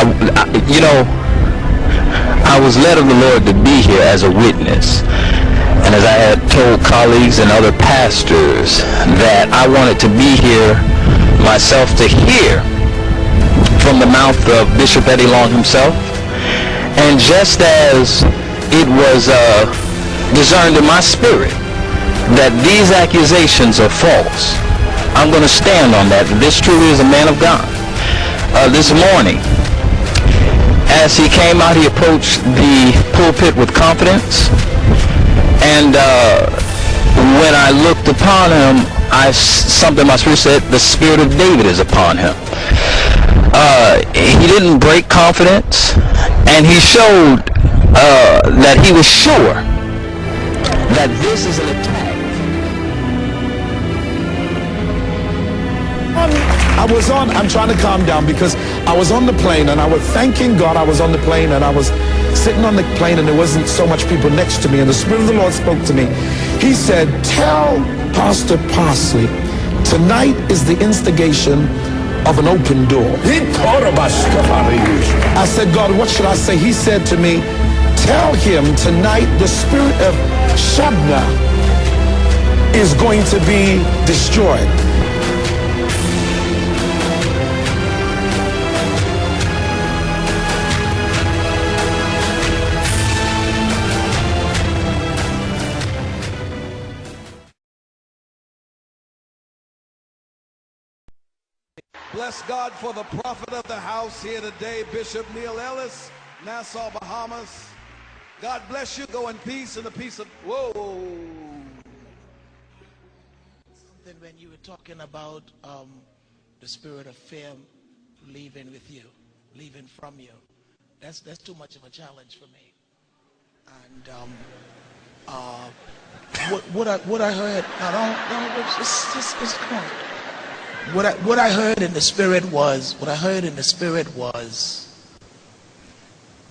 You know, I was led of the Lord to be here as a witness. And as I had told colleagues and other pastors that I wanted to be here myself to hear from the mouth of Bishop Eddie Long himself. And just as it was discerned in my spirit that these accusations are false, I'm going to stand on that. This truly is a man of God. This morning, as he came out, he approached the pulpit with confidence. And when I looked upon him, something in my spirit said, the spirit of David is upon him. He didn't break confidence, and he showed that he was sure that this is an attack. I'm trying to calm down because I was on the plane and I was thanking God. I was on the plane and I was sitting on the plane and there wasn't so much people next to me, and the Spirit of the Lord spoke to me. He said, tell Pastor Parsley tonight is the instigation of an open door. I said, God, what should I say? He said to me, tell him tonight the spirit of Shabna is going to be destroyed. Bless God for the prophet of the house here today, Bishop Neil Ellis, Nassau, Bahamas. God bless you. Go in peace, and the peace of... Whoa. Then when you were talking about the spirit of fear leaving with you, leaving from you, that's too much of a challenge for me. And what I heard, it's come on. What I heard in the spirit was,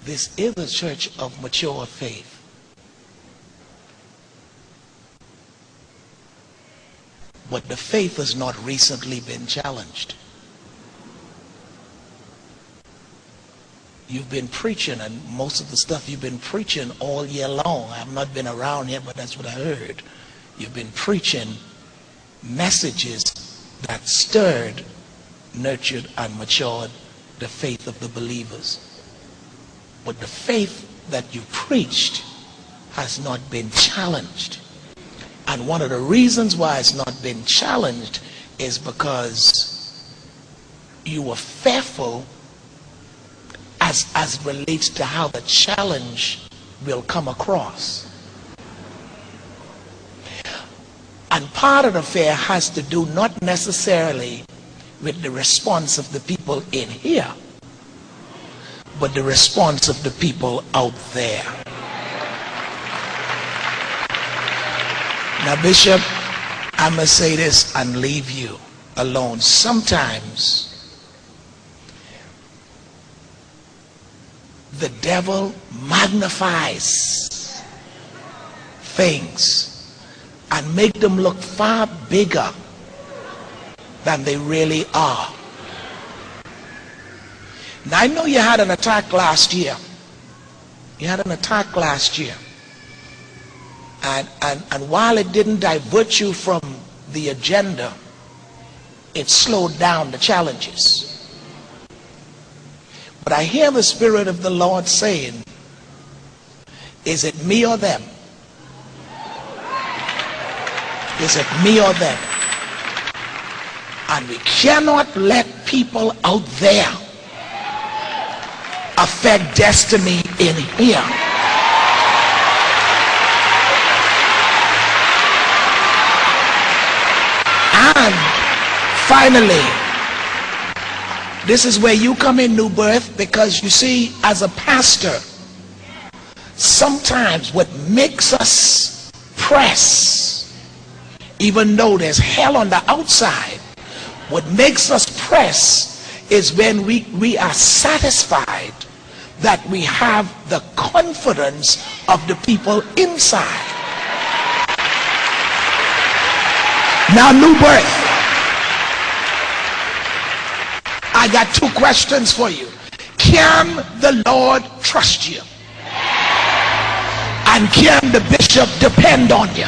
this is a church of mature faith. But the faith has not recently been challenged. You've been preaching, and most of the stuff you've been preaching all year long. I've not been around here, but that's what I heard. You've been preaching messages that stirred, nurtured, and matured the faith of the believers. But the faith that you preached has not been challenged. And one of the reasons why it's not been challenged is because you were fearful as it relates to how the challenge will come across. And part of the fear has to do not necessarily with the response of the people in here, but the response of the people out there. Now, Bishop, I must say this and leave you alone. Sometimes the devil magnifies things and make them look far bigger than they really are. Now, I know you had an attack last year. And while it didn't divert you from the agenda, it slowed down the challenges. But I hear the Spirit of the Lord saying, is it me or them? Is it me or them? And we cannot let people out there affect destiny in here. And finally, this is where you come in, New Birth, because you see, as a pastor, sometimes what makes us press, even though there's hell on the outside, what makes us press is when we are satisfied that we have the confidence of the people inside. Now, New Birth, I got two questions for you. can the Lord trust you? And can the bishop depend on you?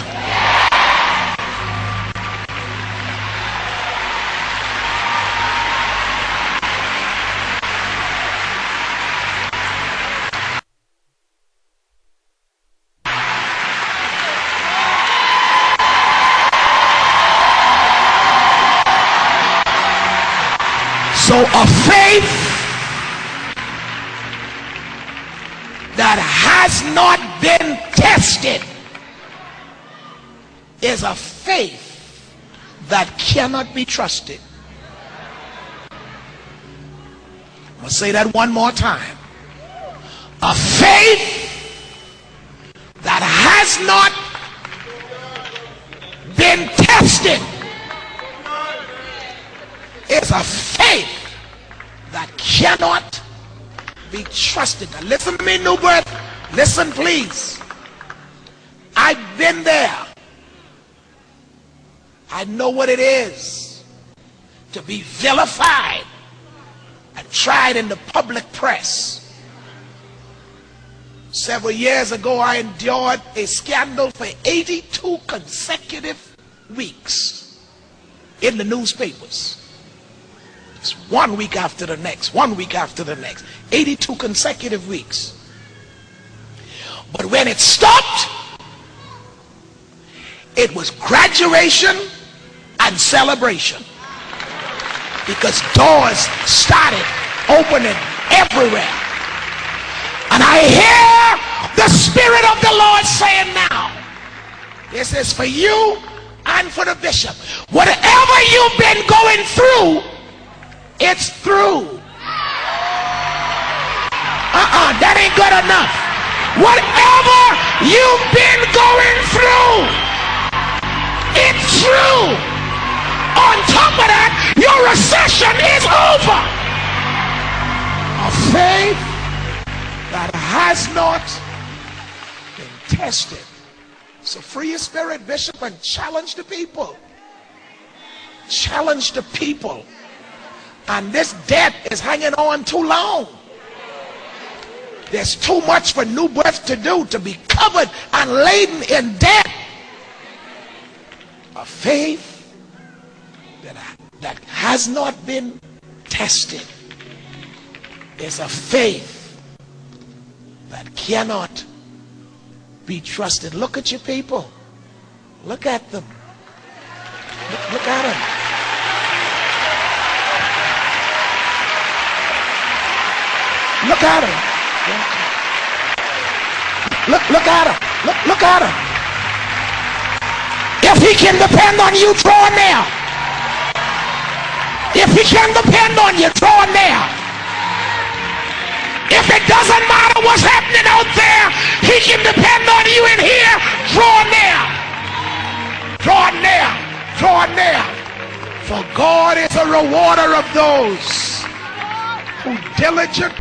So a faith that has not been tested is a faith that cannot be trusted. I'm going to say that one more time. A faith that has not been tested is a faith that cannot be trusted. Now listen to me, New Birth. Listen, please. I've been there. I know what it is to be vilified and tried in the public press. Several years ago, I endured a scandal for 82 consecutive weeks in the newspapers. It's 1 week after the next, 1 week after the next, 82 consecutive weeks. But when it stopped, it was graduation and celebration, because doors started opening everywhere. And I hear the Spirit of the Lord saying now, this is for you and for the bishop. Whatever you've been going through, it's through. That ain't good enough. Whatever you've been going through, it's through. On top of that, your recession is over. A faith that has not been tested. So free your spirit, bishop, and challenge the people. Challenge the people. And this debt is hanging on too long. There's too much for New Birth to do, to be covered and laden in debt. A faith that has not been tested is a faith that cannot be trusted. Look at your people. Look at them. Look at them. Look at him. Look at him. Look at him. If he can depend on you, draw near. If he can depend on you, draw near. If it doesn't matter what's happening out there, he can depend on you in here. Draw near. Draw near. Draw near. For God is a rewarder of those who diligently